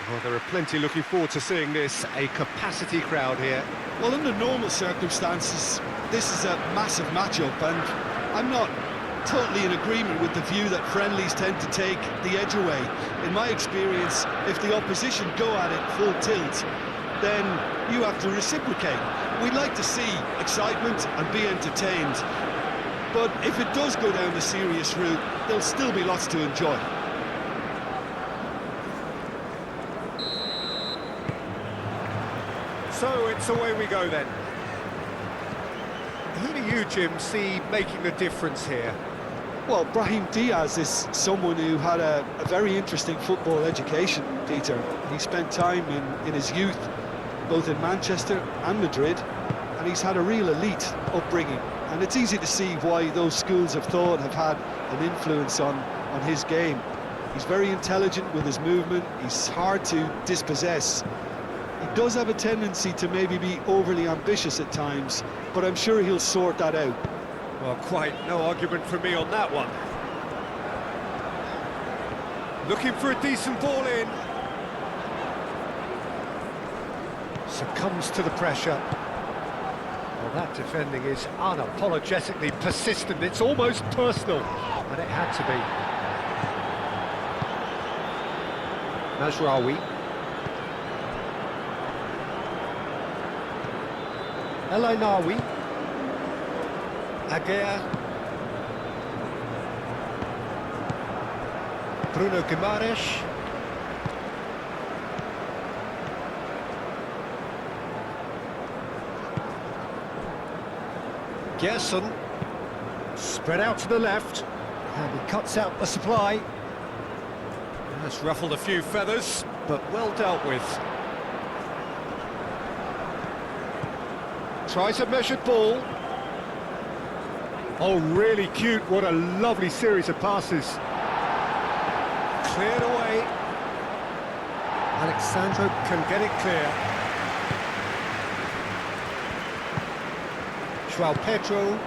Well, there are plenty looking forward to seeing this, a capacity crowd here. Well, under normal circumstances, this is a massive matchup, and I'm not totally in agreement with the view that friendlies tend to take the edge away. In my experience, if the opposition go at it full tilt, then you have to reciprocate. We'd like to see excitement and be entertained, but if it does go down the serious route, there'll still be lots to enjoy. So it's away we go then. Who do you, Jim, see making the difference here? Well, Brahim Diaz is someone who had a very interesting football education, Peter. He spent time in his youth, both in Manchester and Madrid, and he's had a real elite upbringing. And it's easy to see why those schools of thought have had an influence on his game. He's very intelligent with his movement, he's hard to dispossess. He does have a tendency to maybe be overly ambitious at times, but I'm sure he'll sort that out. Well, quite no argument from me on that one. Looking for a decent ball in. Succumbs to the pressure. Well, that defending is unapologetically persistent. It's almost personal, and it had to be. Mazraoui. El Ainaoui. Aguirre. Bruno Guimaraes. Gerson. Spread out to the left. And he cuts out the supply. That's ruffled a few feathers, but well dealt with. Tries a measured ball. Oh, really cute. What a lovely series of passes. Cleared away. Alexandro can get it clear. João Pedro.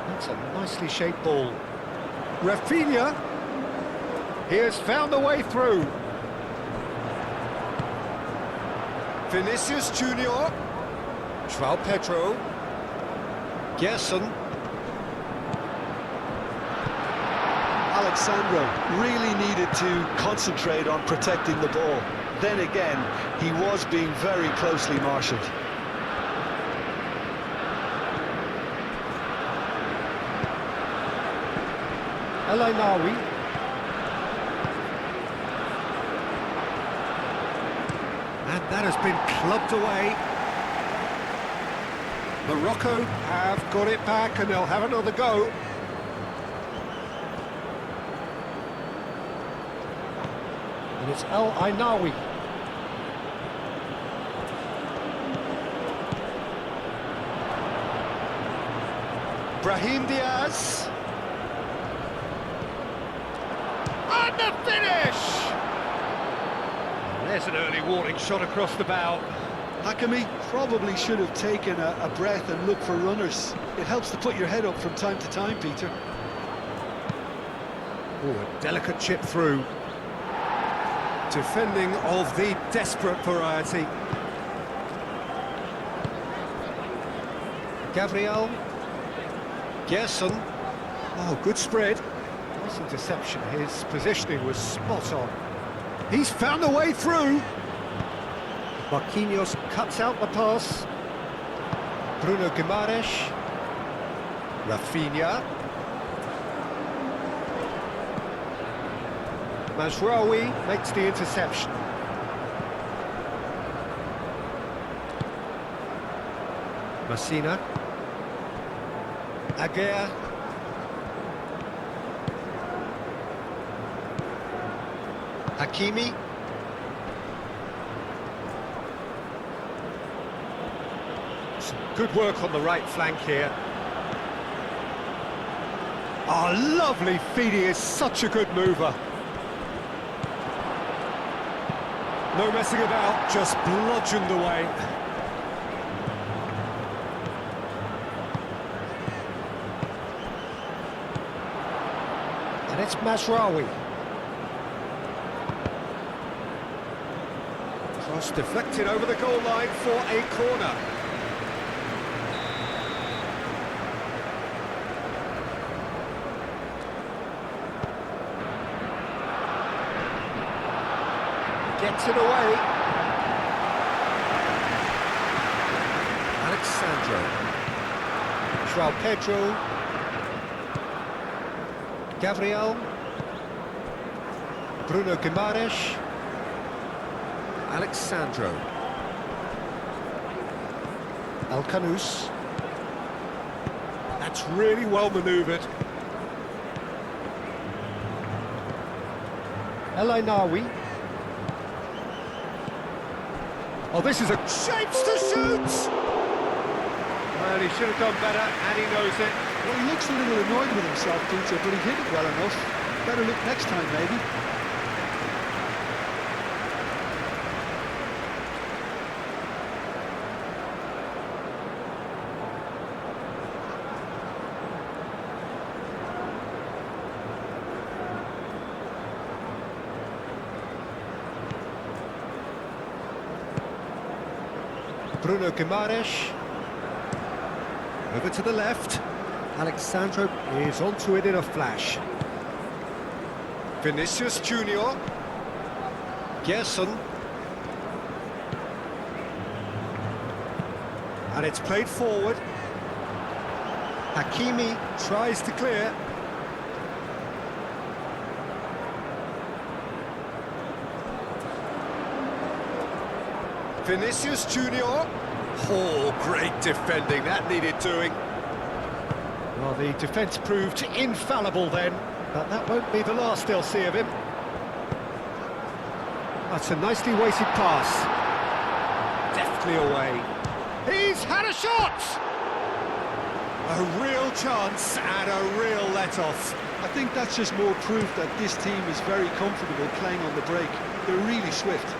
That's a nicely shaped ball. Rafinha. He has found a way through. Vinicius Junior. João Pedro. Gerson. Alexandro really needed to concentrate on protecting the ball. Then again, he was being very closely marshalled. El Ainaoui. And that has been clubbed away. Morocco have got it back and they'll have another go. And it's El Ainaoui. Brahim Diaz. And the finish! There's an early warning shot across the bow. Hakimi probably should have taken a breath and looked for runners. It helps to put your head up from time to time, Peter. Oh, a delicate chip through. Defending of the desperate variety. Gabriel. Gerson. Oh, good spread. Nice interception. His positioning was spot on. He's found a way through. Marquinhos cuts out the pass. Bruno Guimaraes. Rafinha. Mazraoui makes the interception. Messina. Aguirre. Hakimi. Some good work on the right flank here. Oh, lovely feed. He is such a good mover. No messing about, just bludgeoned away. And it's Mazraoui. Cross deflected over the goal line for a corner. Gets it away. Alexandro. João Pedro. Gabriel. Bruno Guimaraes. Alexandro. Alcanus. That's really well manoeuvred. El Ainawi. Oh, this is a shapes to shoot! Well, he should have done better, and he knows it. Well, he looks a little annoyed with himself, Peter, but he hit it well enough. Better look next time, maybe. Bruno Guimaraes. Over to the left. Alexandro is onto it in a flash. Vinicius Junior. Gerson. And it's played forward. Hakimi tries to clear. Vinicius Junior. Oh, great defending, that needed doing. Well, the defence proved infallible then, but that won't be the last they'll see of him. That's a nicely weighted pass. Deftly away. He's had a shot! A real chance and a real let-off. I think that's just more proof that this team is very comfortable playing on the break. They're really swift.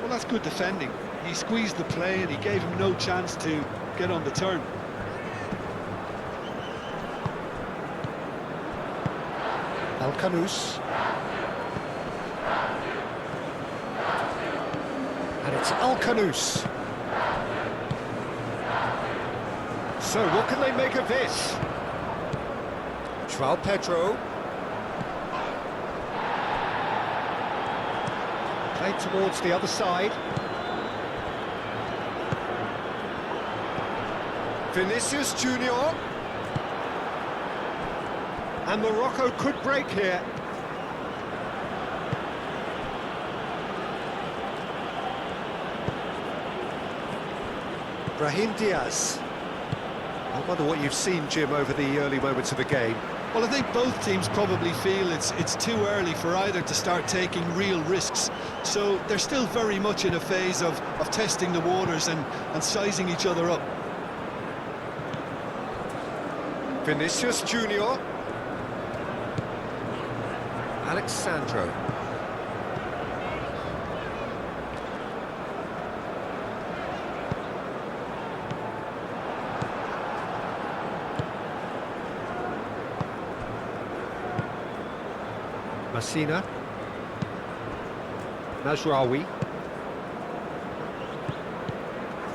Well, that's good defending. He squeezed the play and he gave him no chance to get on the turn. Alcanus. And it's Alcanus. So what can they make of this? João Pedro. Played towards the other side. Vinicius Junior. And Morocco could break here. Brahim Diaz. I wonder what you've seen, Jim, over the early moments of the game. Well, I think both teams probably feel it's too early for either to start taking real risks. So they're still very much in a phase of testing the waters and sizing each other up. Vinicius Junior. Alexandro. Messina. Mazraoui.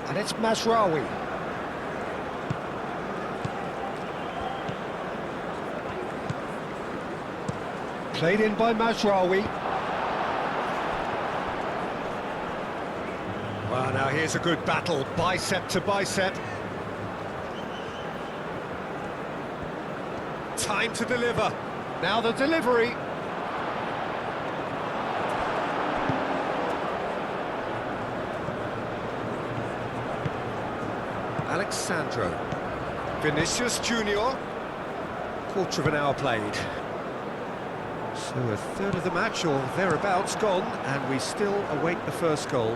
And it's Mazraoui. Played in by Mazraoui. Well, now here's a good battle, bicep to bicep. Time to deliver. Now the delivery. Alexandro. Vinicius Junior. Quarter of an hour played. So a third of the match, or thereabouts, gone, and we still await the first goal.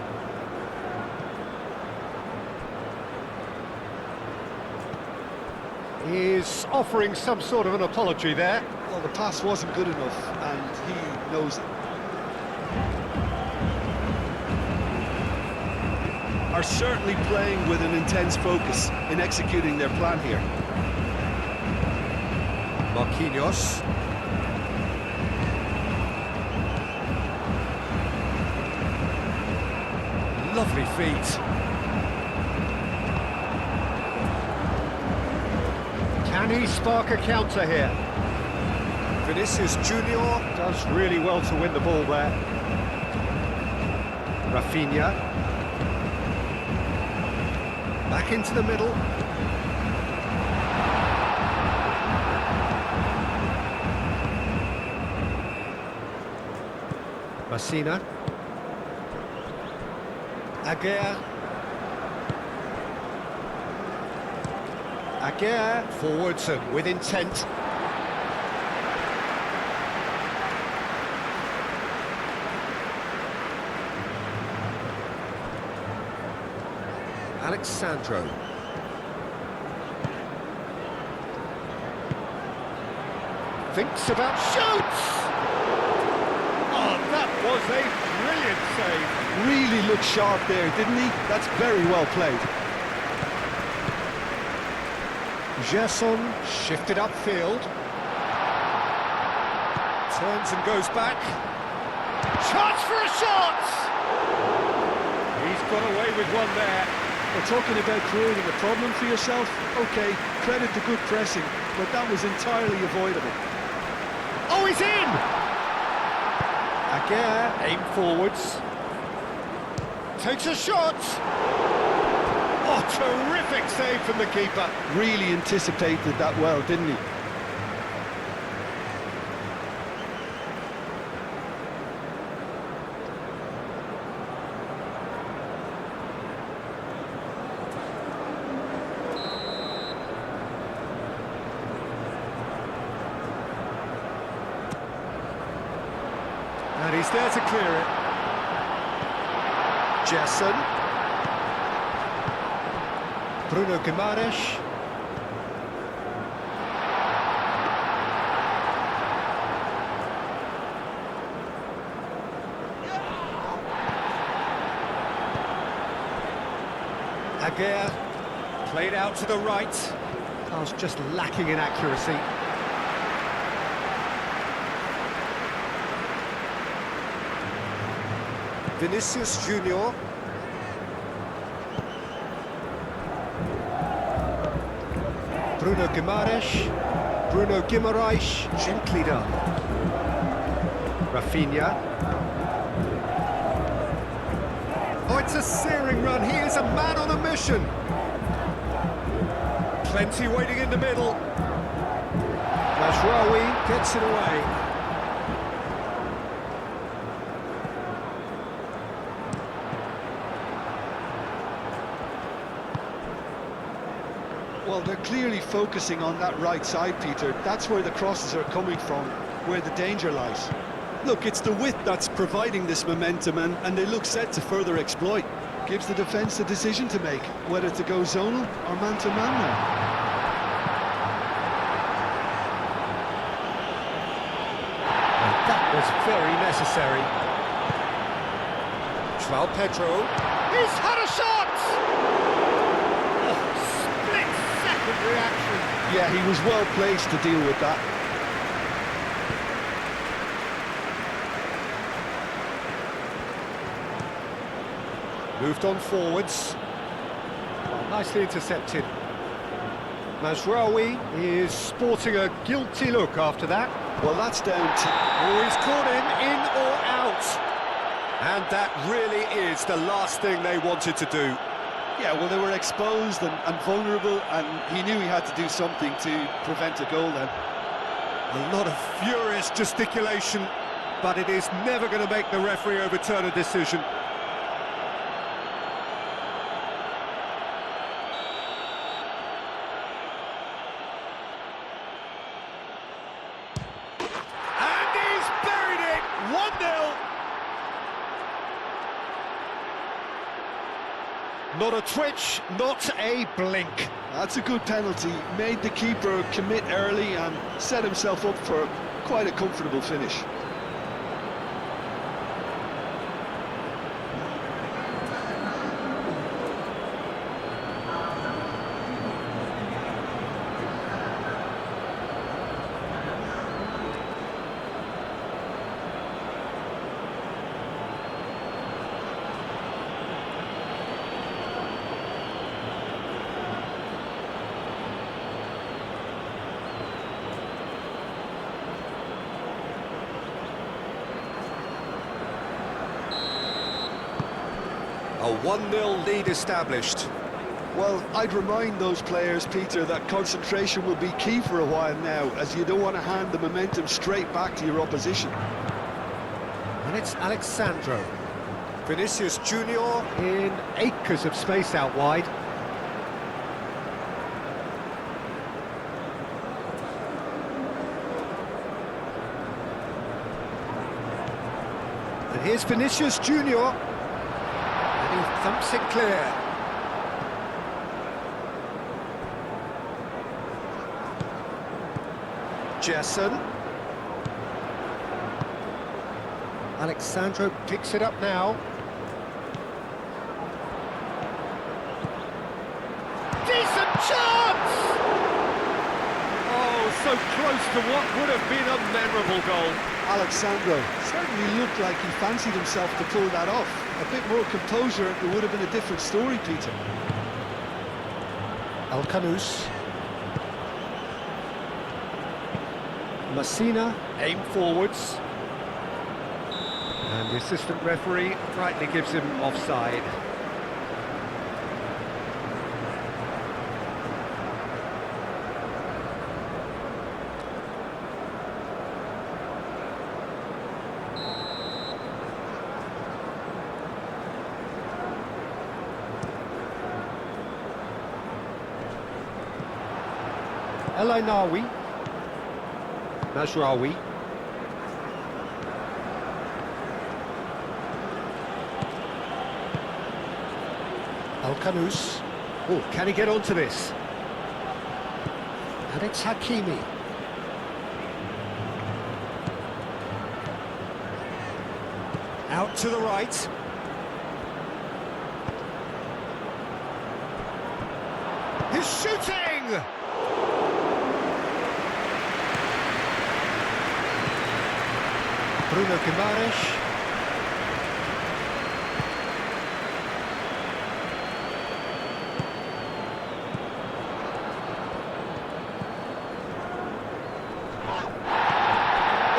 He's offering some sort of an apology there. Well, the pass wasn't good enough, and he knows it. Are certainly playing with an intense focus in executing their plan here. Marquinhos. Lovely feet. Can he spark a counter here? Vinicius Junior does really well to win the ball there. Rafinha. Back into the middle. Messina. Aguirre. Aguirre forwards and with intent. Alexandro. Thinks about shoots! Oh, that was a brilliant save. Really looked sharp there, didn't he? That's very well played. Gerson shifted upfield. Turns and goes back. Chance for a shot! He's got away with one there. We're talking about creating a problem for yourself. Okay, credit to good pressing, but that was entirely avoidable. Oh, he's in! Aguirre, aim forwards. Takes a shot! Oh, terrific save from the keeper. Really anticipated that well, didn't he? And he's there to clear it. Gerson. Bruno Guimaraes. Aguirre. Played out to the right. I was just lacking in accuracy. Vinicius Junior. Bruno Guimaraes. Bruno Guimaraes, gently done. Rafinha. Oh, it's a searing run. He is a man on a mission. Plenty waiting in the middle. Mazraoui gets it away. Well, they're clearly focusing on that right side, Peter. That's where the crosses are coming from, where the danger lies. Look, it's the width that's providing this momentum, and they look set to further exploit. Gives the defence a decision to make, whether to go zonal or man-to-man now. And that was very necessary. João Pedro. He's had a shot! Split-second reaction. Yeah, he was well placed to deal with that. Moved on forwards. Well, nicely intercepted. Mazraoui is sporting a guilty look after that. Well, that's down to... Oh, he's caught him in or out. And that really is the last thing they wanted to do. Yeah, well, they were exposed and vulnerable, and he knew he had to do something to prevent a goal then. A lot of furious gesticulation, but it is never going to make the referee overturn a decision. And he's buried it! 1-0. Not a twitch, not a blink. That's a good penalty. Made the keeper commit early and set himself up for quite a comfortable finish. 1-0 lead established. Well, I'd remind those players, Peter, that concentration will be key for a while now, as you don't want to hand the momentum straight back to your opposition. And it's Alexandro. Vinicius Junior in acres of space out wide. And here's Vinicius Junior. And he thumps it clear. Jason. Alexandro picks it up now. Decent chance! Oh, so close to what would have been a memorable goal. Alexandro certainly looked like he fancied himself to pull that off. A bit more composure, it would have been a different story, Peter. Alcanus. Messina aim forwards. And the assistant referee rightly gives him offside. El Ainawi. Mazraoui. Alcanus. Oh, can he get onto this? And it's Hakimi. Out to the right. He's shooting! Bruno Guimaraes.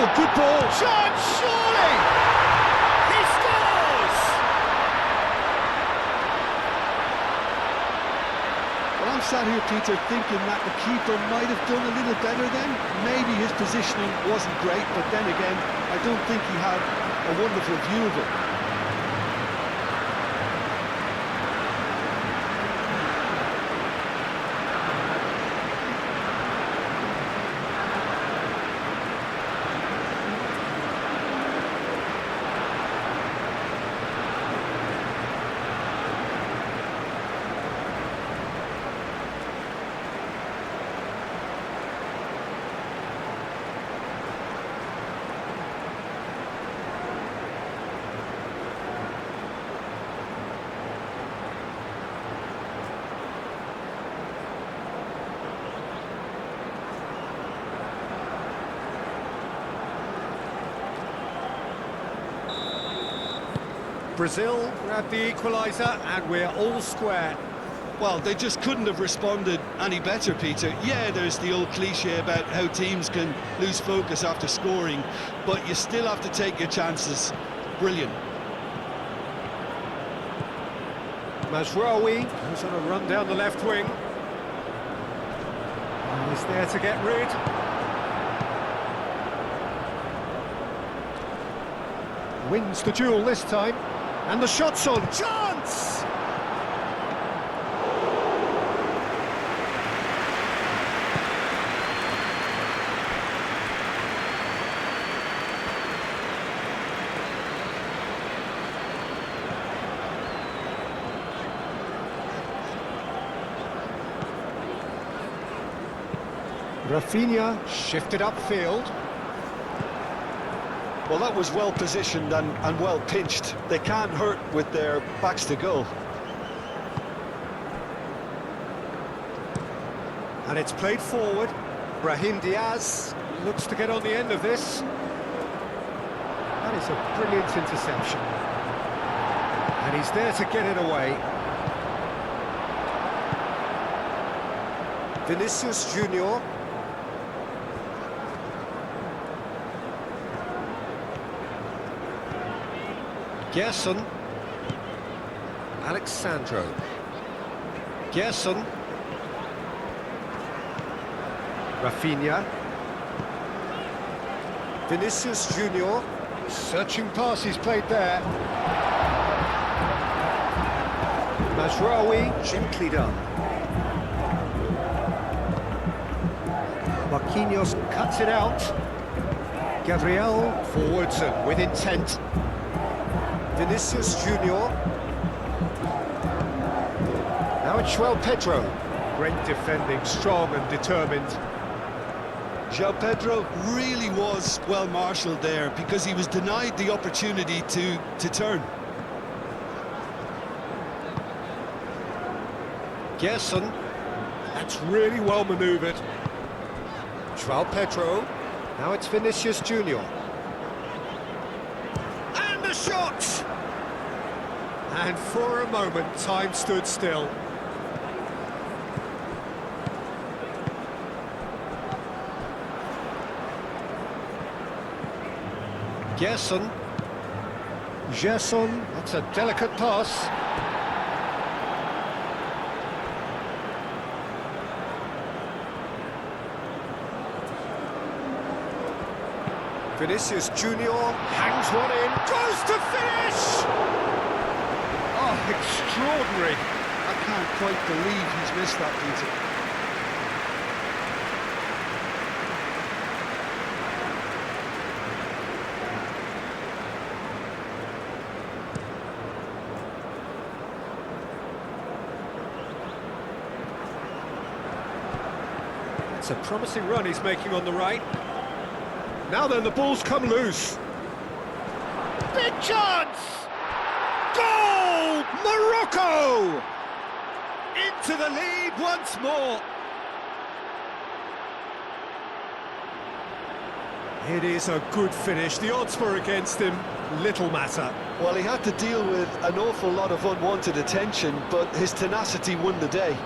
Oh, good ball! Chance, surely! He scores! Well, I'm sat here, Peter, thinking that the keeper might have done a little better then. Maybe his positioning wasn't great, but then again, I don't think he had a wonderful view of it. Brazil grab the equaliser and we're all square. Well, they just couldn't have responded any better, Peter. Yeah, there's the old cliche about how teams can lose focus after scoring, but you still have to take your chances. Brilliant. Mazraoui goes on a run down the left wing. And he's there to get rid. Wins the duel this time. And the shot's on. Chance! Rafinha shifted upfield. Well, that was well positioned and well pinched. They can't hurt with their backs to goal. And it's played forward. Brahim Diaz looks to get on the end of this. That is a brilliant interception. And he's there to get it away. Vinicius Junior. Gerson. Alexandro. Gerson. Rafinha. Vinicius Junior. Searching passes played there. Mazraoui, gently done. Marquinhos cuts it out. Gabriel forwards and with intent. Vinicius Junior. Now it's João Pedro. Great defending, strong and determined. João Pedro really was well marshalled there because he was denied the opportunity to turn. Gerson. That's really well manoeuvred. João Pedro. Now it's Vinicius Junior. And the shot! And for a moment, time stood still. Gerson. Gerson, that's a delicate pass. Vinicius Junior hangs one in, goes to finish! Oh, extraordinary. I can't quite believe he's missed that, Peter. It's a promising run he's making on the right. Now then, the ball's come loose. Big chance! Goal! Morocco! Into the lead once more. It is a good finish. The odds were against him. Little matter. Well, he had to deal with an awful lot of unwanted attention, but his tenacity won the day.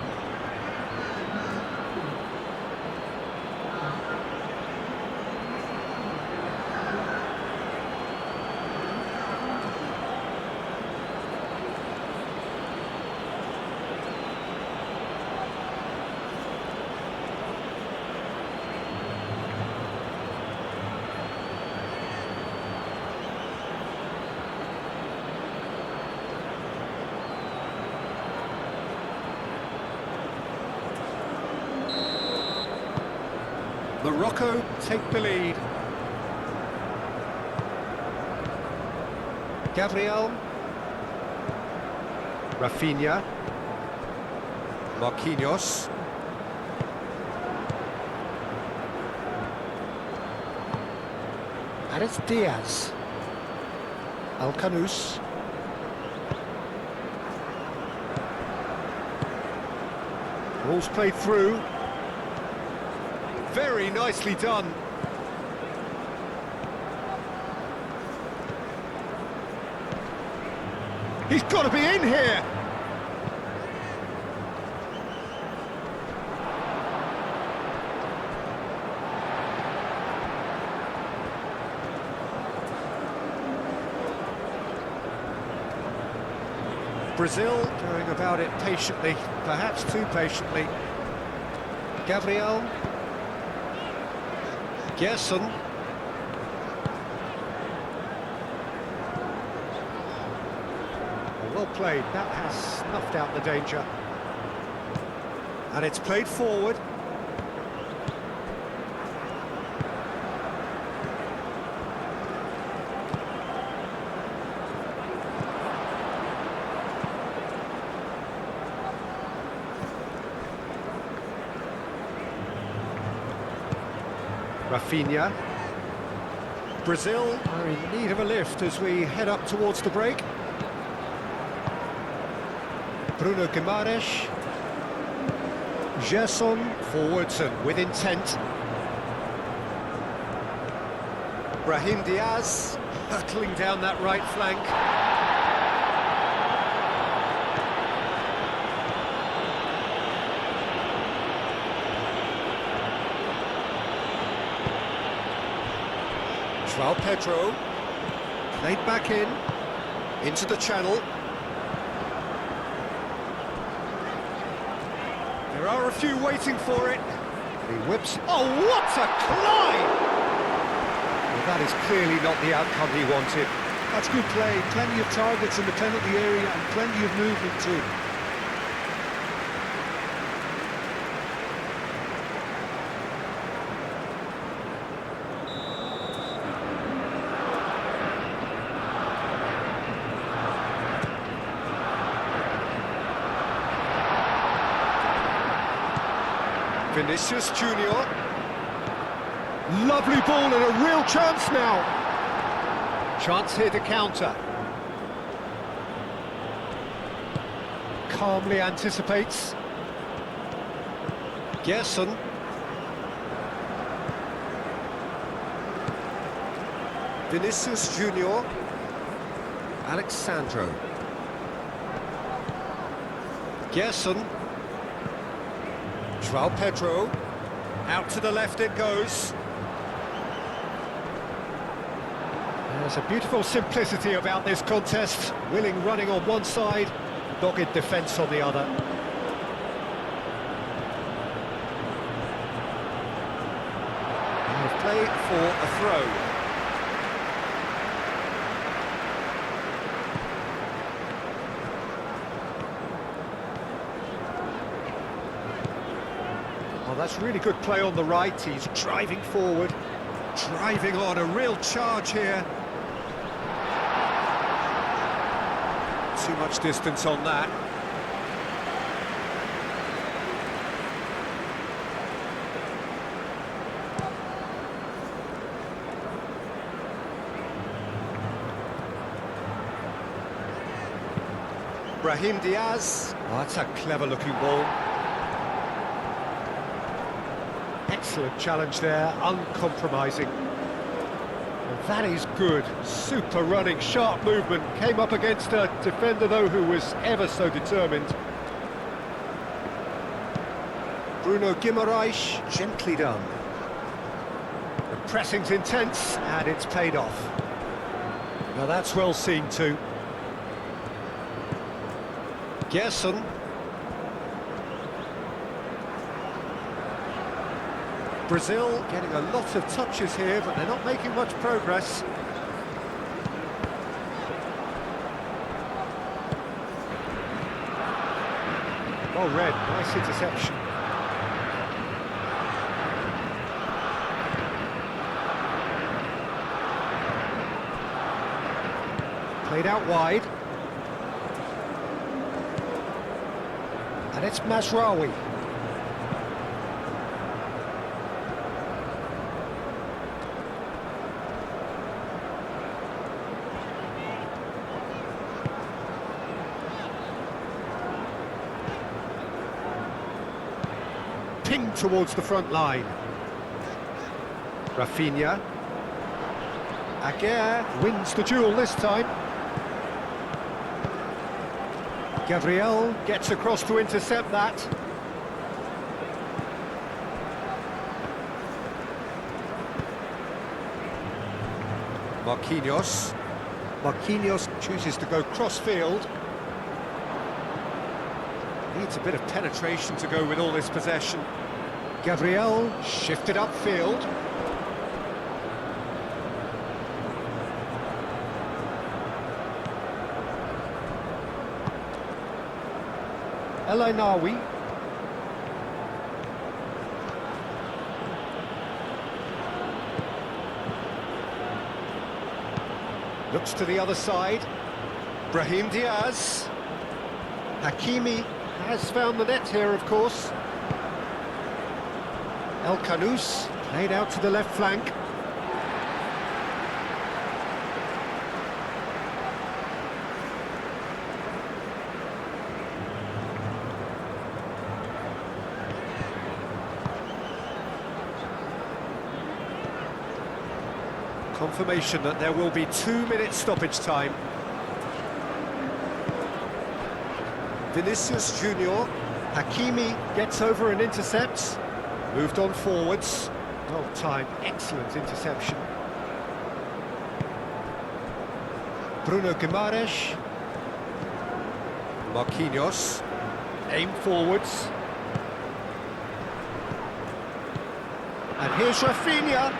Morocco take the lead. Gabriel. Rafinha. Marquinhos. And it's Diaz. Alcanus. Ball's played through. Very nicely done. He's got to be in here. Brazil going about it patiently, perhaps too patiently. Gabriel. Gerson. Well played, that has snuffed out the danger. And it's played forward. Rafinha. Brazil are in need of a lift as we head up towards the break. Bruno Guimaraes. Gerson forwards and with intent. Brahim Diaz hurtling down that right flank. João Pedro, played back in, into the channel. There are a few waiting for it. He whips. Oh, what a climb! Well, that is clearly not the outcome he wanted. That's good play. Plenty of targets in the penalty area and plenty of movement too. Vinicius Junior. Lovely ball and a real chance now. Chance here to counter. Calmly anticipates. Gerson. Vinicius Junior. Alexandro. Gerson. João Pedro, out to the left it goes. There's a beautiful simplicity about this contest. Willing running on one side, dogged defence on the other. And play for a throw. Well, that's really good play on the right. He's driving forward, driving on, a real charge here. Too much distance on that. Brahim Diaz. Oh, that's a clever-looking ball. Excellent challenge there, uncompromising. Well, that is good. Super running, sharp movement. Came up against a defender, though, who was ever so determined. Bruno Guimaraes, gently done. The pressing's intense, and it's paid off. Now that's well seen too. Gerson. Brazil getting a lot of touches here, but they're not making much progress. Well read, nice interception. Played out wide. And it's Mazraoui. Pinged towards the front line. Rafinha. Aguirre wins the duel this time. Gabriel gets across to intercept that. Marquinhos. Marquinhos chooses to go cross-field. Needs a bit of penetration to go with all this possession. Gabriel shifted upfield. El Ainaoui. Looks to the other side. Brahim Diaz. Hakimi has found the net here, of course. El Khanous played out to the left flank. Confirmation that there will be 2-minute stoppage time. Vinicius Junior. Hakimi gets over and intercepts. Moved on forwards. Well timed, excellent interception. Bruno Guimaraes. Marquinhos. Aim forwards. And here's Rafinha.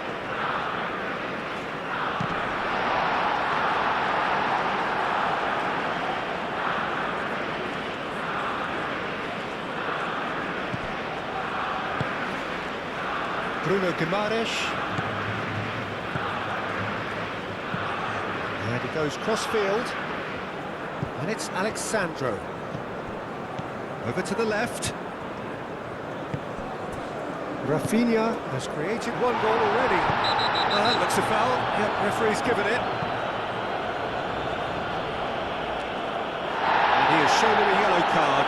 Bruno Guimaraes. And he goes cross-field. And it's Alexandro. Over to the left. Rafinha has created one goal already. That looks a foul. Yep, referee's given it. And he has shown him a yellow card.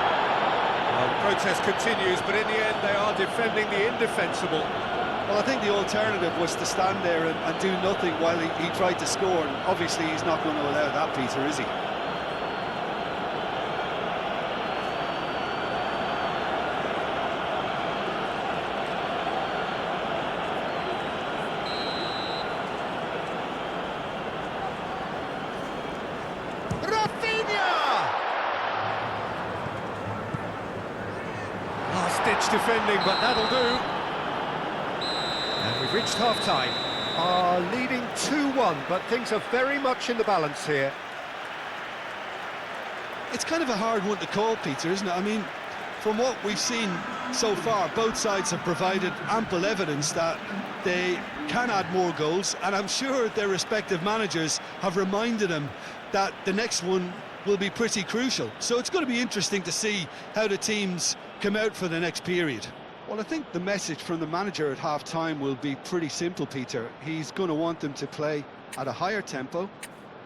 Well, the protest continues, but in the end they are defending the indefensible. Well, I think the alternative was to stand there and do nothing while he tried to score, and obviously he's not going to allow that, Peter, is he? Last-ditch defending, but that'll do. And we've reached half-time. Are leading 2-1, but things are very much in the balance here. It's kind of a hard one to call, Peter, isn't it? I mean, from what we've seen so far, both sides have provided ample evidence that they can add more goals, and I'm sure their respective managers have reminded them that the next one will be pretty crucial. So it's going to be interesting to see how the teams come out for the next period. Well, I think the message from the manager at half-time will be pretty simple, Peter. He's going to want them to play at a higher tempo,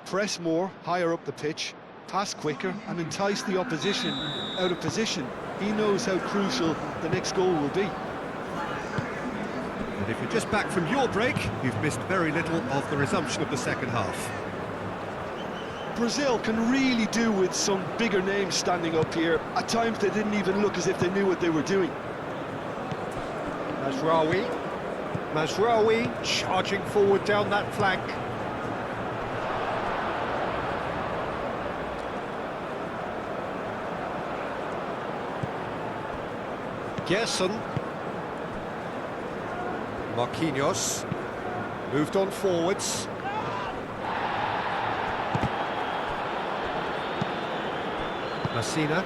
press more, higher up the pitch, pass quicker, and entice the opposition out of position. He knows how crucial the next goal will be. And if you're just back from your break, you've missed very little of the resumption of the second half. Brazil can really do with some bigger names standing up here. At times they didn't even look as if they knew what they were doing. Mazraoui charging forward down that flank. Gerson. Marquinhos moved on forwards. Messina.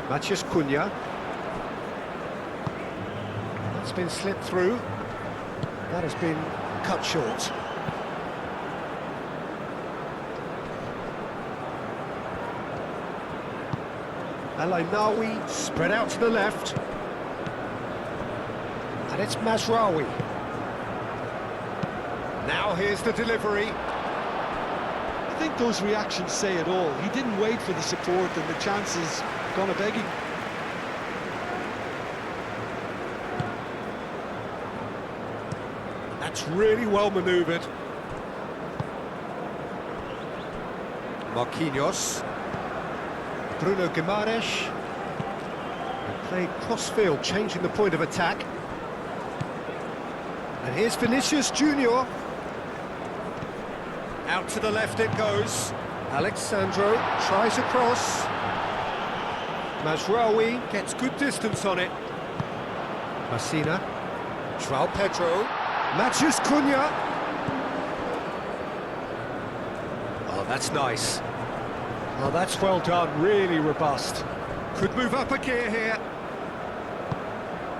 Matheus Cunha. That's been slipped through. That has been cut short. Al-Ainaoui spread out to the left. And it's Mazraoui. Now here's the delivery. I think those reactions say it all. He didn't wait for the support, and the chances gone a-begging. That's really well manoeuvred. Marquinhos. Bruno Guimaraes. And played cross-field, changing the point of attack. And here's Vinicius Junior. Out to the left it goes. Alexandro tries across. Mazraoui gets good distance on it. Messina. João Pedro. Matheus Cunha. Oh, that's nice. Oh, that's well done, really robust. Could move up a gear here.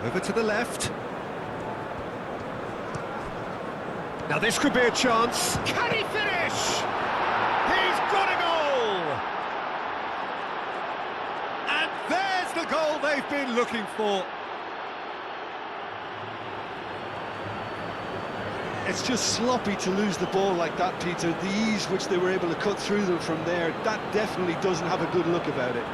Over to the left. Now this could be a chance. Can he finish? He's got a goal! And there's the goal they've been looking for. It's just sloppy to lose the ball like that, Peter. The ease which they were able to cut through them from there, that definitely doesn't have a good look about it.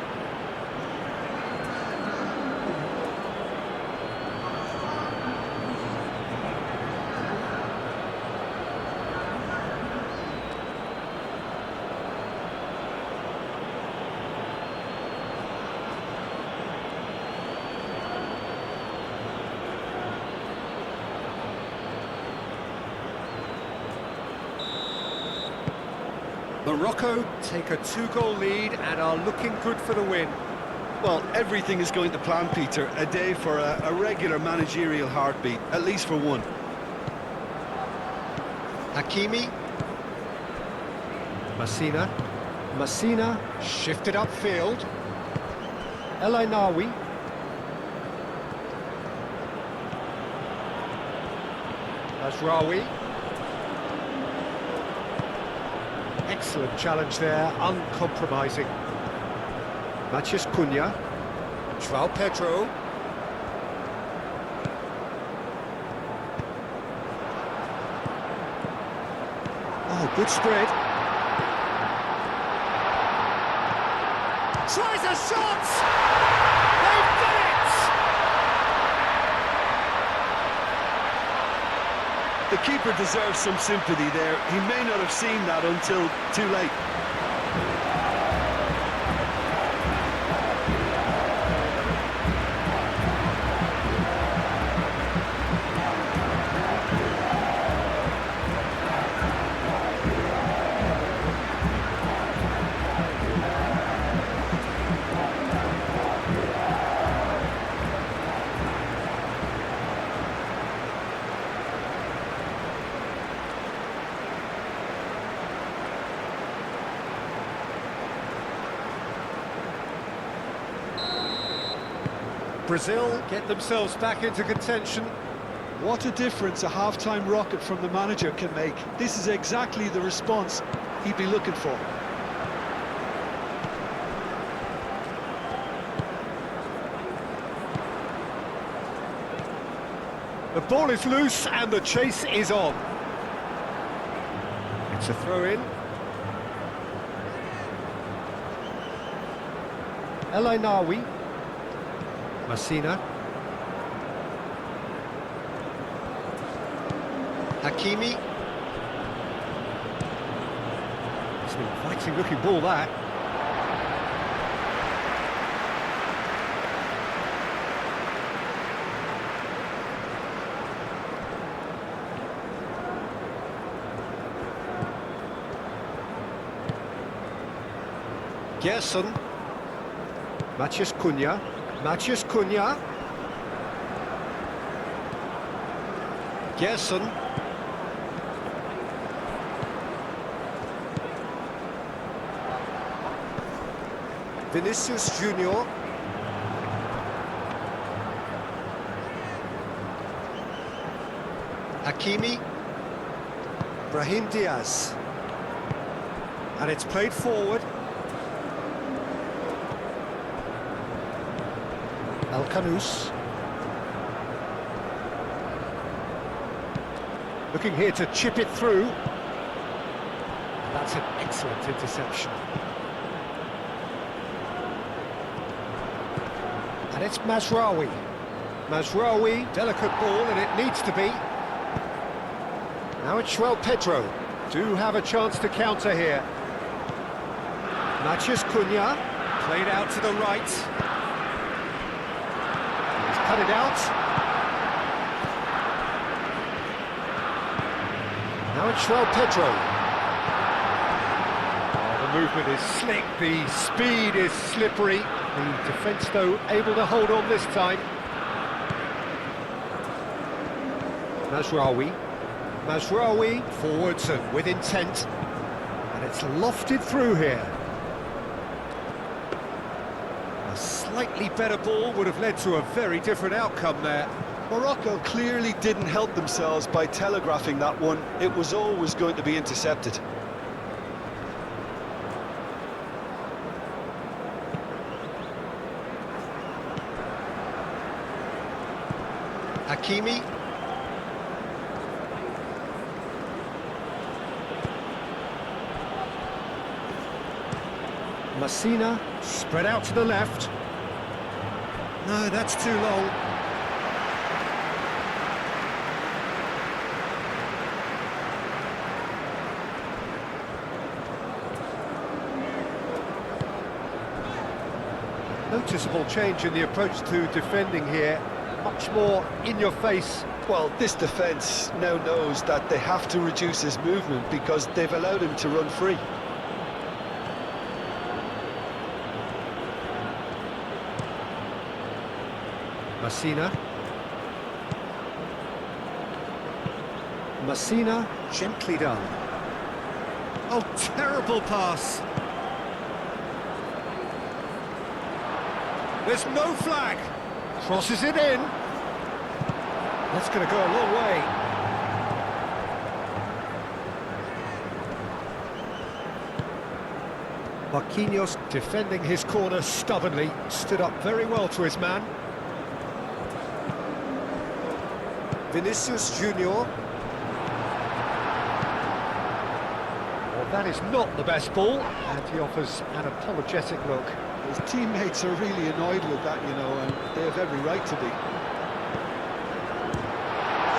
Morocco take a 2-goal lead and are looking good for the win. Well, everything is going to plan, Peter. A day for a regular managerial heartbeat, at least for one. Hakimi. Massina shifted upfield. El Ainawi. Mazraoui. Excellent challenge there, uncompromising. Matheus Cunha. João Pedro. Oh, good spread. Tries a shot! They've done it! The keeper deserves some sympathy there. He may not have seen that until too late. Brazil get themselves back into contention. What a difference a half-time rocket from the manager can make. This is exactly the response he'd be looking for. The ball is loose and the chase is on. It's a throw-in. El Ainawi. Massina. Hakimi. It's an inviting looking ball, that. Gerson. Matheus Cunha. Matheus Cunha. Gerson. Vinicius Junior. Hakimi. Brahim Diaz. And it's played forward. Al-Khanous. Looking here to chip it through. That's an excellent interception. And it's Mazraoui. Mazraoui, delicate ball, and it needs to be. Now it's João Pedro. Do have a chance to counter here. Matheus Cunha, played out to the right. Cut it out. Now it's João Pedro. Oh, the movement is slick, the speed is slippery. The defence, though, able to hold on this time. Mazraoui. Mazraoui, forwards and with intent. And it's lofted through here. A slightly better ball would have led to a very different outcome there. Morocco clearly didn't help themselves by telegraphing that one. It was always going to be intercepted. Hakimi. Massina, spread out to the left. No, that's too long. Noticeable change in the approach to defending here. Much more in your face. Well, this defence now knows that they have to reduce his movement because they've allowed him to run free. Messina. Messina, gently done. Oh, terrible pass. There's no flag. Crosses it in. That's going to go a long way. Marquinhos defending his corner stubbornly, stood up very well to his man. Vinicius Junior. Well, that is not the best ball, and he offers an apologetic look. His teammates are really annoyed with that, you know, and they have every right to be.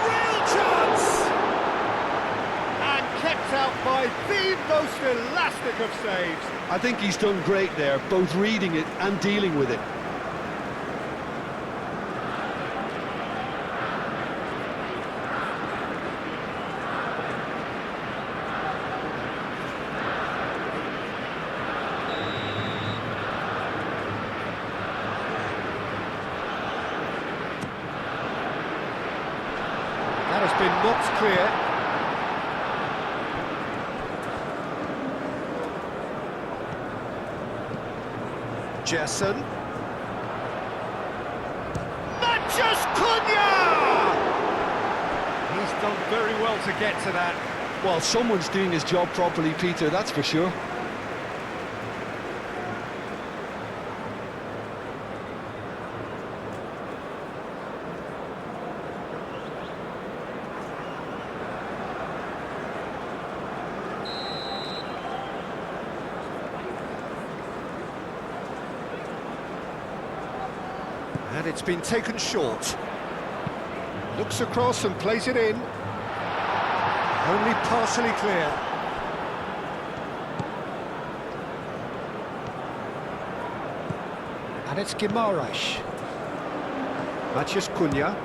Real chance! And kept out by the most elastic of saves. I think he's done great there, both reading it and dealing with it. That has been knocked clear. Jesson. Matches Cunha! He's done very well to get to that. Well, someone's doing his job properly, Peter, that's for sure. And it's been taken short. Looks across and plays it in. Only partially clear. And it's Guimaraes. Matches Cunha.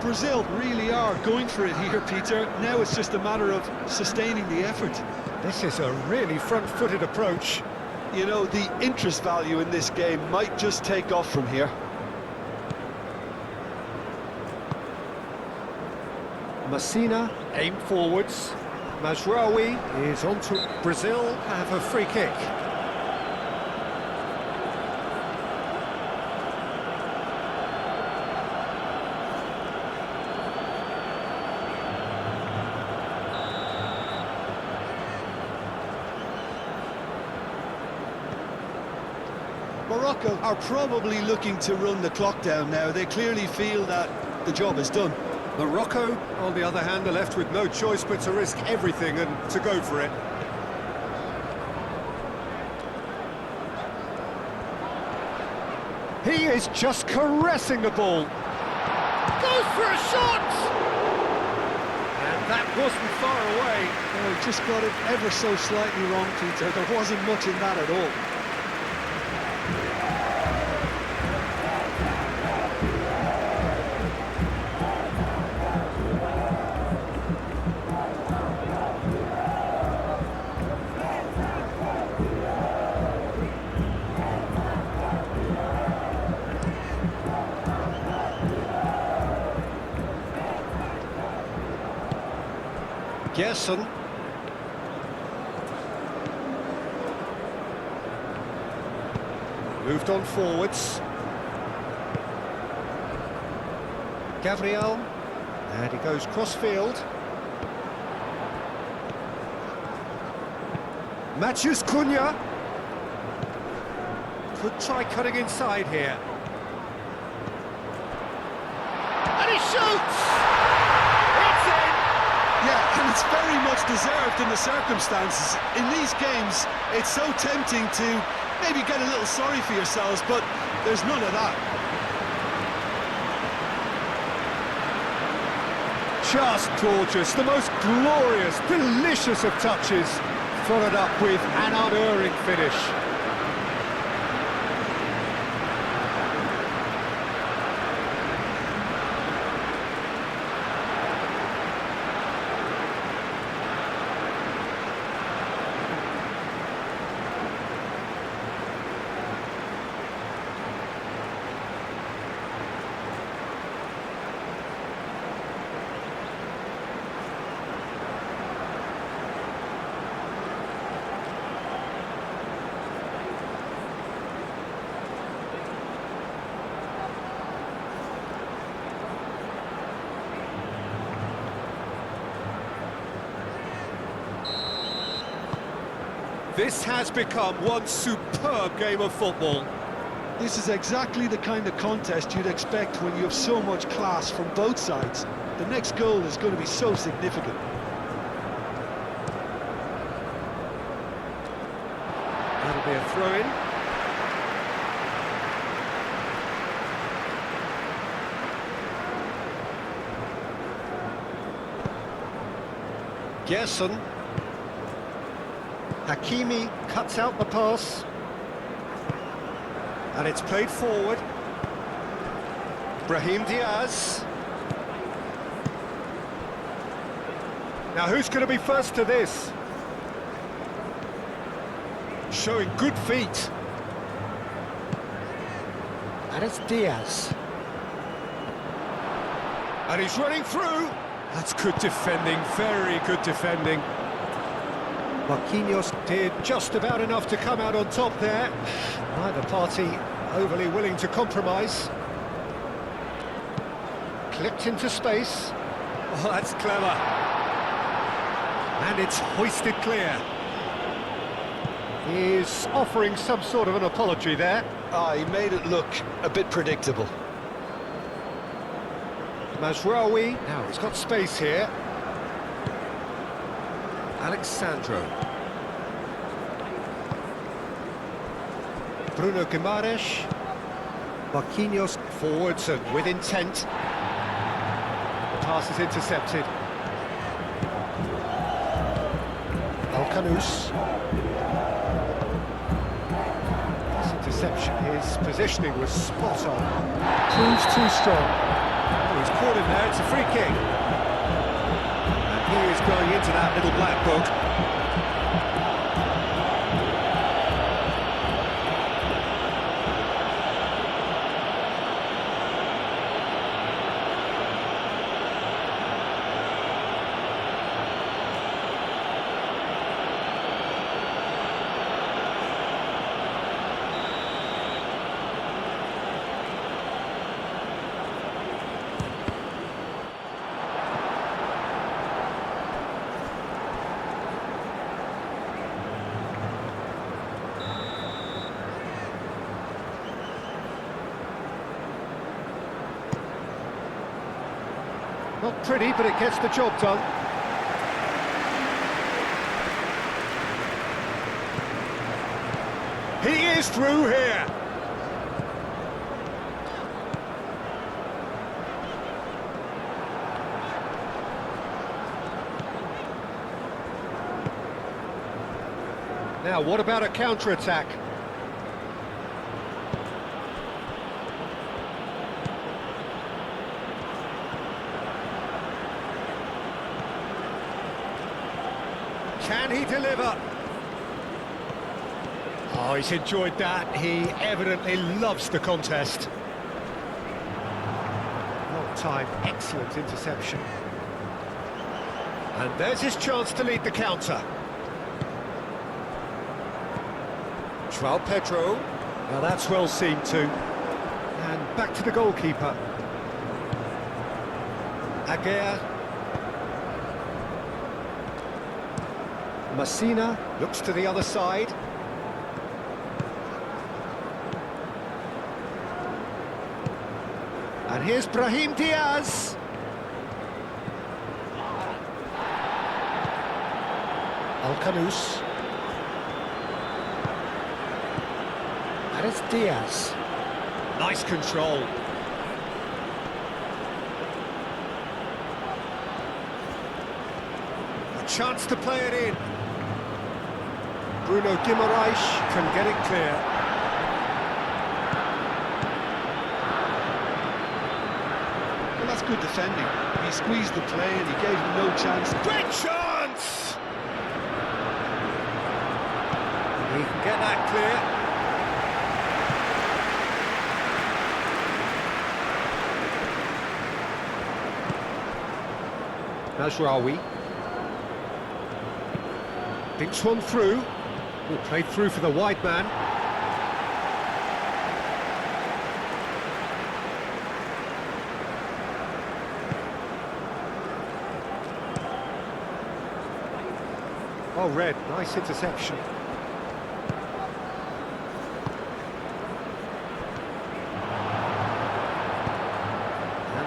Brazil really are going for it here, Peter. Now it's just a matter of sustaining the effort. This is a really front-footed approach. You know, the interest value in this game might just take off from here. Messina, aim forwards. Mazraoui is on to Brazil, have a free kick. Morocco are probably looking to run the clock down now. They clearly feel that the job is done. Morocco, on the other hand, are left with no choice but to risk everything and to go for it. He is just caressing the ball. Goes for a shot! And that wasn't far away. Oh, he just got it ever so slightly wrong, Peter. There wasn't much in that at all. Gerson. Moved on forwards. Gabriel. And he goes cross-field. Matches Cunha. Could try cutting inside here. And he shoots! It's in! Yeah, and it's very much deserved in the circumstances. In these games, it's so tempting to maybe get a little sorry for yourselves, but there's none of that. Just gorgeous, the most glorious, delicious of touches, followed up with an unerring finish. This has become one superb game of football. This is exactly the kind of contest you'd expect when you have so much class from both sides. The next goal is going to be so significant. That'll be a throw-in. Gerson. Hakimi cuts out the pass. And it's played forward. Brahim Diaz. Now who's going to be first to this? Showing good feet. And it's Diaz. And he's running through. That's good defending, very good defending. Marquinhos did just about enough to come out on top there. Neither party overly willing to compromise. Clipped into space. Oh, that's clever. And it's hoisted clear. He's offering some sort of an apology there. He made it look a bit predictable. Mazraoui, now he's got space here. Alexandro. Bruno Guimaraes. Marquinhos forwards and with intent. The pass is intercepted. Alcanus. This interception, his positioning was spot on. Proves too strong. Oh, he's caught him there, it's a free kick. And he is going into that little black book. Not pretty, but it gets the job done. He is through here. Now, what about a counter-attack? Can he deliver? Oh, he's enjoyed that. He evidently loves the contest. Long time, excellent interception. And there's his chance to lead the counter. João Pedro. Now that's well seen too. And back to the goalkeeper. Aguirre. Messina looks to the other side. And here's Brahim Diaz. Alcanus. And it's Diaz. Nice control. A chance to play it in. Bruno Guimaraes can get it clear. Well, that's good defending. He squeezed the play and he gave him no chance. Great chance! He can get that clear. Mazraoui. Thinks one through. Will play through for the wide man. Oh, Red, nice interception.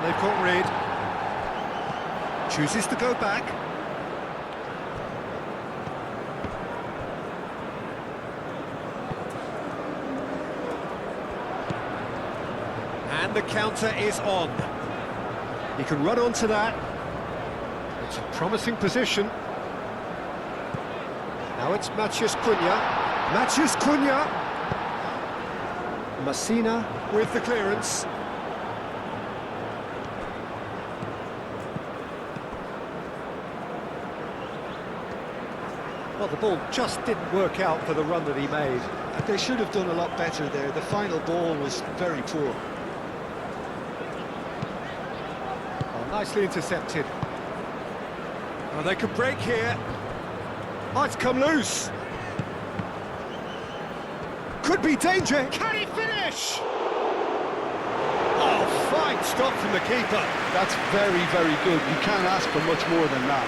they've got rid. Chooses to go back. And the counter is on. He can run onto that. It's a promising position. Now it's Matheus Cunha. Matheus Cunha. Messina with the clearance. Well, the ball just didn't work out for the run that he made. They should have done a lot better there. The final ball was very poor. Oh, nicely intercepted. Oh, they could break here. Oh, it's come loose. Could be danger. Can he finish? Oh, fine stop from the keeper. That's very, very good. You can't ask for much more than that.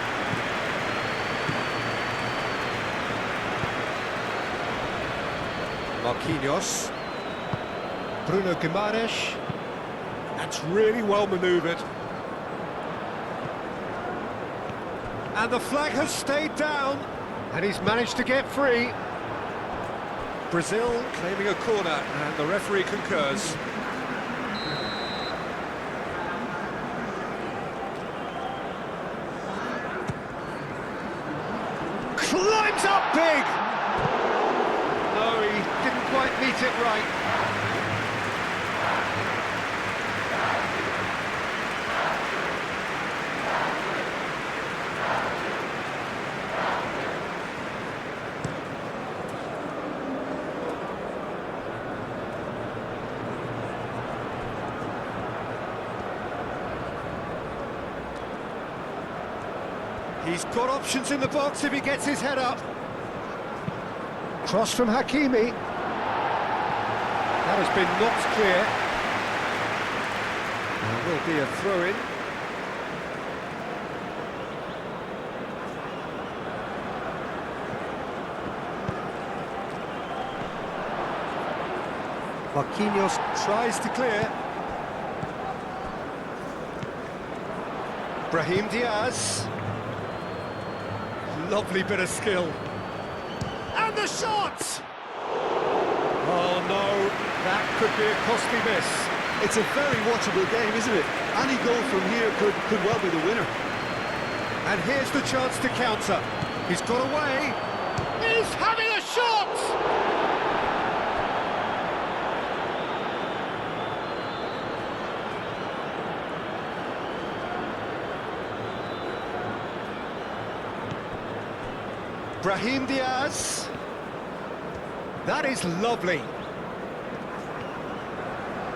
Marquinhos. Bruno Guimaraes. That's really well manoeuvred. And the flag has stayed down. And he's managed to get free. Brazil claiming a corner, and the referee concurs. Climbs up big! No, he didn't quite meet it right. He's got options in the box if he gets his head up. Cross from Hakimi. That has been knocked clear. There will be a throw-in. Marquinhos tries to clear. Brahim Diaz. Lovely bit of skill. And the shot! Oh no, that could be a costly miss. It's a very watchable game, isn't it? Any goal from here could well be the winner. And here's the chance to counter. He's got away. He's having a shot! Brahim Diaz. That is lovely.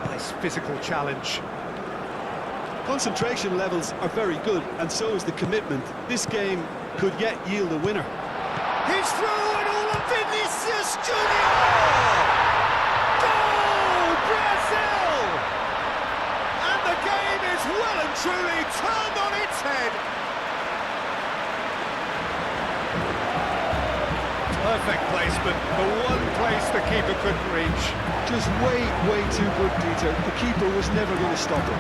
Nice physical challenge. Concentration levels are very good, and so is the commitment. This game could yet yield a winner. He's through, and all of Vinicius Junior! Goal, Brazil! And the game is well and truly turned on its head. Perfect placement, the one place the keeper couldn't reach. Just way too good, Peter. The keeper was never going to stop him.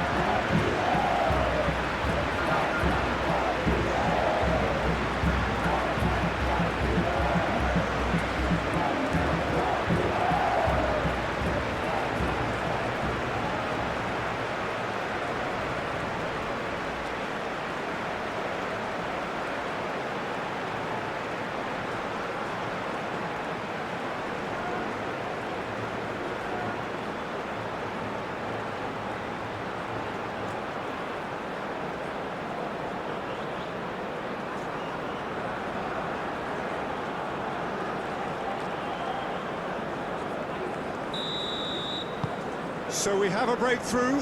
So we have a breakthrough.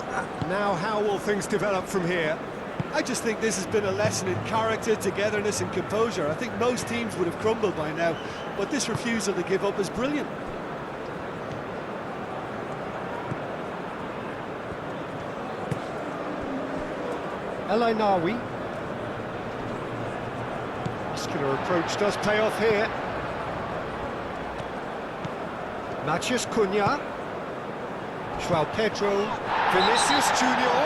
Now how will things develop from here? I just think this has been a lesson in character, togetherness and composure. I think most teams would have crumbled by now, but this refusal to give up is brilliant. El Ainawi. Muscular approach does pay off here. Matheus Cunha. João Pedro. Vinicius Junior.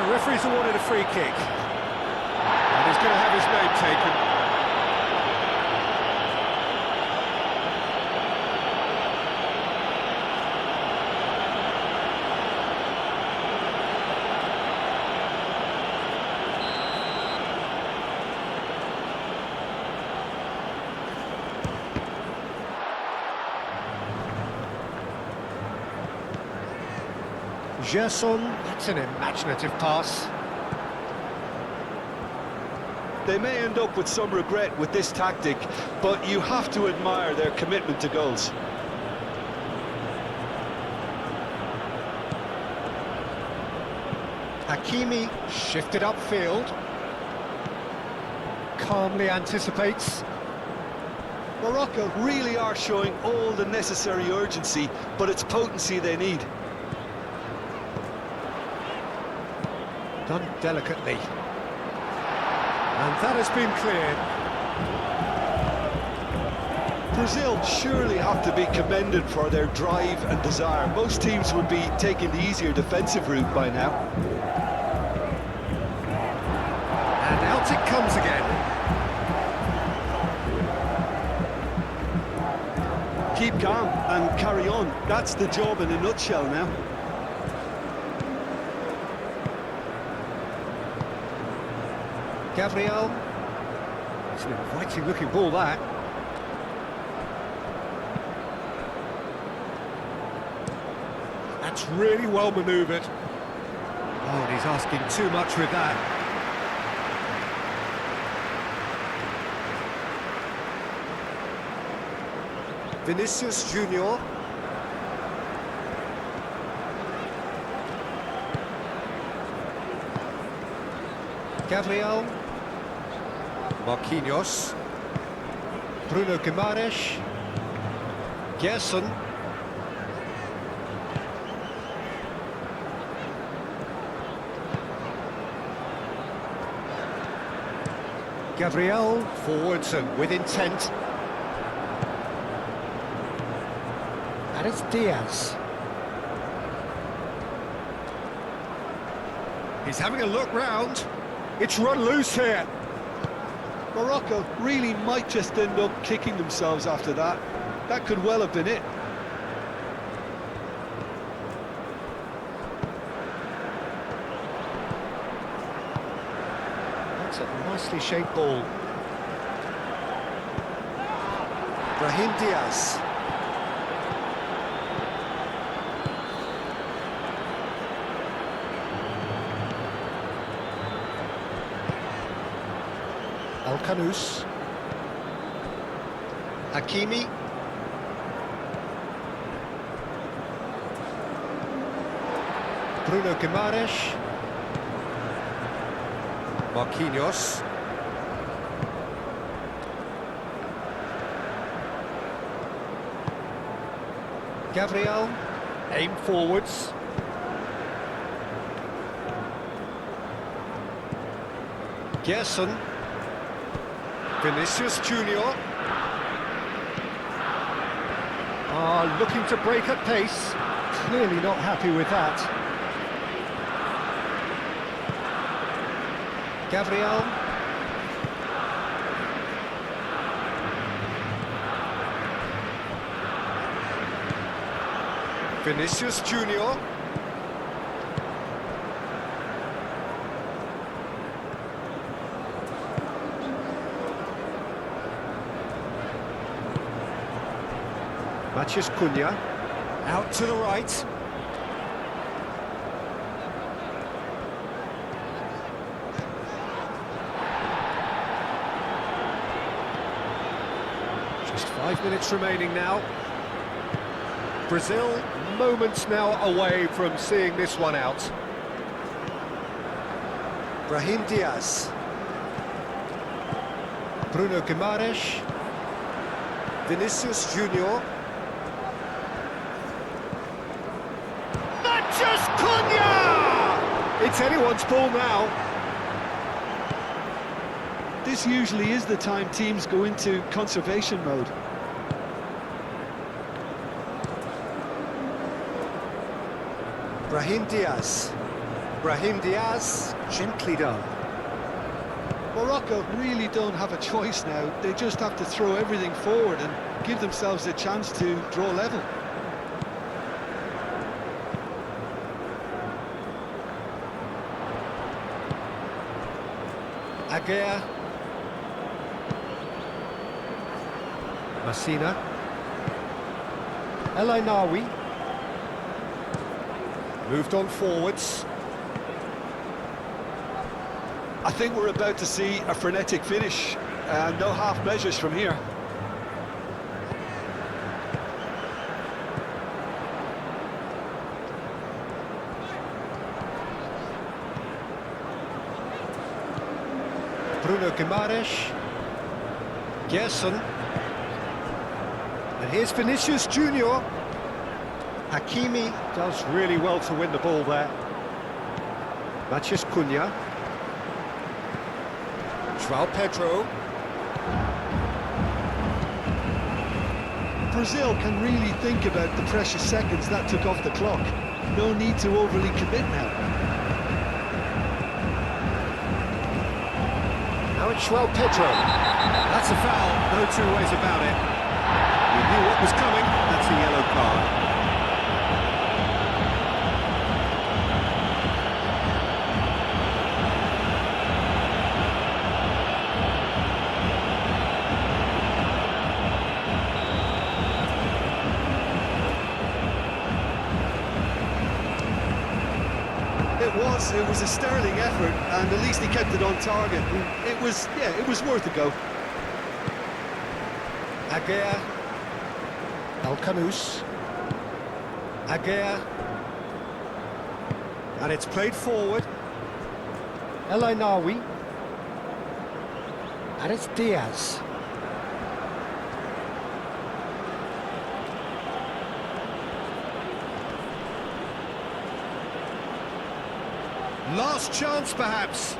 The referee's awarded a free kick. And he's going to have his name taken. Gerson, that's an imaginative pass. They may end up with some regret with this tactic, but you have to admire their commitment to goals. Hakimi shifted upfield. Calmly anticipates. Morocco really are showing all the necessary urgency, but it's potency they need. Done delicately. And that has been cleared. Brazil surely have to be commended for their drive and desire. Most teams would be taking the easier defensive route by now. And out it comes again. Keep calm and carry on. That's the job in a nutshell now. Gabriel. It's an inviting looking ball, that. That's really well manoeuvred. Oh, and he's asking too much with that. Vinicius Junior. Gabriel. Marquinhos. Bruno Guimaraes. Gerson. Gabriel forwards and with intent. And it's Diaz. He's having a look round. It's run loose here. Morocco really might just end up kicking themselves after that. That could well have been it. That's a nicely shaped ball. Brahim Diaz. Al-Kanous. Hakimi. Bruno Guimaraes. Marquinhos. Gabriel. Aim forwards. Gerson. Vinicius Junior. Looking to break at pace. Clearly not happy with that. Gabriel. Vinicius Junior. Mathias Cunha, out to the right. Just 5 minutes remaining now. Brazil, moments now away from seeing this one out. Brahim Diaz. Bruno Guimaraes. Vinicius Junior. Mathias Cunha! It's anyone's ball now. This usually is the time teams go into conservation mode. Brahim Diaz. Brahim Diaz, gently done. Morocco really don't have a choice now. They just have to throw everything forward and give themselves a chance to draw level. Aguirre. Messina. El Ainawi. Moved on forwards. I think we're about to see a frenetic finish. No half measures from here. Bruno Guimaraes. Gerson. And here's Vinicius Junior. Hakimi does really well to win the ball there. Matheus Cunha. João Pedro. Brazil can really think about the precious seconds that took off the clock. No need to overly commit now. Now it's João Pedro. That's a foul, no two ways about it. You knew what was coming, that's a yellow card. It was a sterling effort, and at least he kept it on target. It was worth a go. Aguirre. El Canous. Aguirre. And it's played forward. El Ainawi. And it's Diaz. Last chance, perhaps.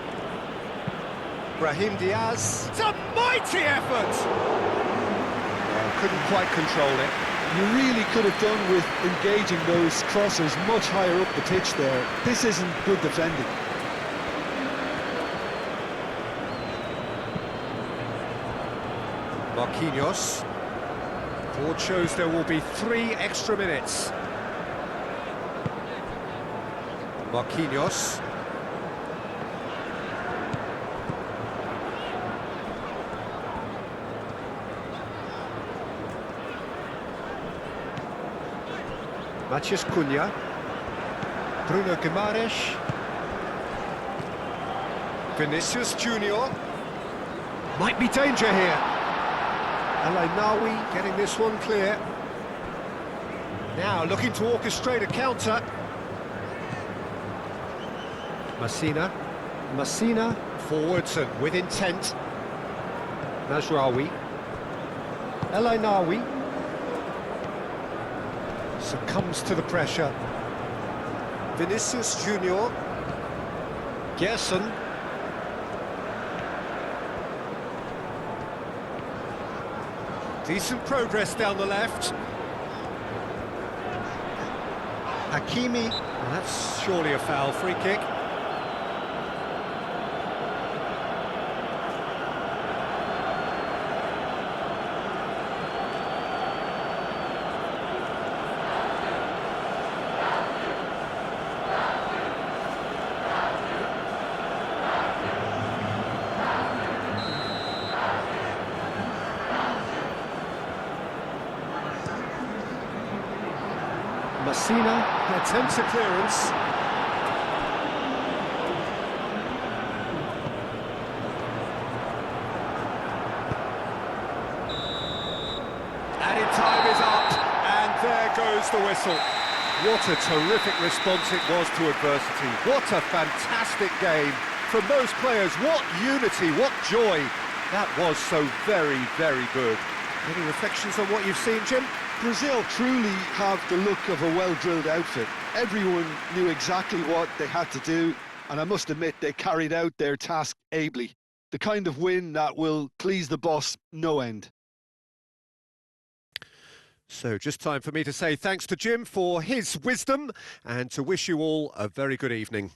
Brahim Diaz. It's a mighty effort! Couldn't quite control it. You really could have done with engaging those crossers much higher up the pitch there. This isn't good defending. Marquinhos. Board shows there will be 3 extra minutes. Marquinhos. Matheus Cunha. Bruno Guimaraes. Vinicius Junior. Might be danger here. El Ainawi getting this one clear. Now looking to orchestrate a counter. Messina forwards and with intent. Mazraoui. El Ainawi succumbs to the pressure. Vinicius Junior. Gerson. Decent progress down the left. Hakimi. Well, that's surely a foul. Free kick. Messina attempts a clearance. Added time is up, and there goes the whistle. What a terrific response it was to adversity. What a fantastic game from those players. What unity, what joy. That was so very, very good. Any reflections on what you've seen, Jim? Brazil truly have the look of a well-drilled outfit. Everyone knew exactly what they had to do, and I must admit they carried out their task ably. The kind of win that will please the boss no end. So just time for me to say thanks to Jim for his wisdom and to wish you all a very good evening.